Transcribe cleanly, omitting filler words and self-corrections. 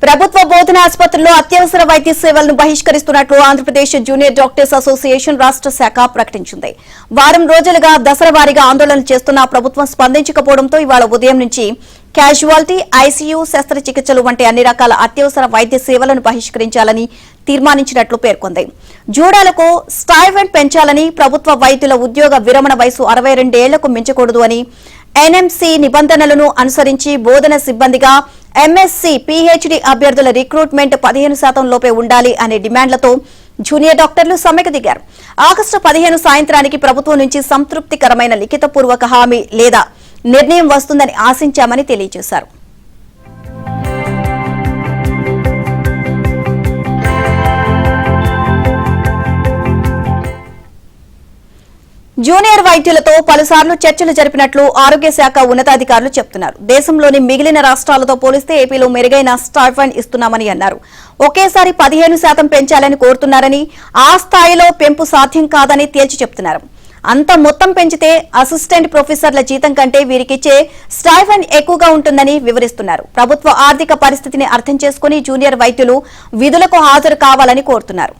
ప్రభుత్వ బోధనా ఆసుపత్రుల్లో అత్యవసర వైద్య సేవలను బహిష్కరిస్తున్నట్లు ఆంధ్రప్రదేశ్ జూనియర్ డాక్టర్స్ అసోసియేషన్ రాష్ట్ర శాఖ ప్రకటించింది. వారం రోజులుగా దశల వారీగా ఆందోళన చేస్తున్న ప్రభుత్వం స్పందించకపోవడంతో ఇవాళ ఉదయం నుంచి క్యాజువాలిటీ, ఐసీయూ, శస్త్రచికిత్సలు వంటి అన్ని రకాల అత్యవసర వైద్య సేవలను బహిష్కరించాలని తీర్మానించినట్లు పేర్కొంది. జూడాలకు స్టైఫండ్ పెంచాలని, ప్రభుత్వ వైద్యుల ఉద్యోగ విరమణ వయసు 62 ఏళ్లకు మించకూడదు అని, ఎన్ఎంసీ నిబంధనలను అనుసరించి బోధన సిబ్బందిగా ఎంఎస్సీ, పీహెచ్డీ అభ్యర్థుల రిక్రూట్మెంట్ 15% లోపే ఉండాలి అనే డిమాండ్లతో జూనియర్ డాక్టర్లు సమ్మెకు దిగారు. ఆగస్టు 15 సాయంత్రానికి ప్రభుత్వం నుంచి సంతృప్తికరమైన లిఖితపూర్వక హామీ లేదా నిర్ణయం వస్తుందని ఆశించామని తెలియజేశారు. జూనియర్ వైద్యులతో పలుసార్లు చర్చలు జరిపినట్లు ఆరోగ్య శాఖ ఉన్నతాధికారులు చెబుతున్నారు. దేశంలోని మిగిలిన రాష్ట్రాలతో పోలిస్తే ఏపీలో మెరుగైన స్టైఫండ్ ఇస్తున్నామని అన్నారు. ఒకేసారి 15% పెంచాలని కోరుతున్నారని, ఆ స్థాయిలో పెంపు సాధ్యం కాదని తేల్చి చెబుతున్నారు. అంత మొత్తం పెంచితే అసిస్టెంట్ ప్రొఫెసర్ల జీతం కంటే వీరికిచ్చే స్టైఫండ్ ఎక్కువగా ఉంటుందని వివరిస్తున్నారు. ప్రభుత్వ ఆర్థిక పరిస్థితిని అర్థం చేసుకుని జూనియర్ వైద్యులు విధులకు హాజరు కావాలని కోరుతున్నారు.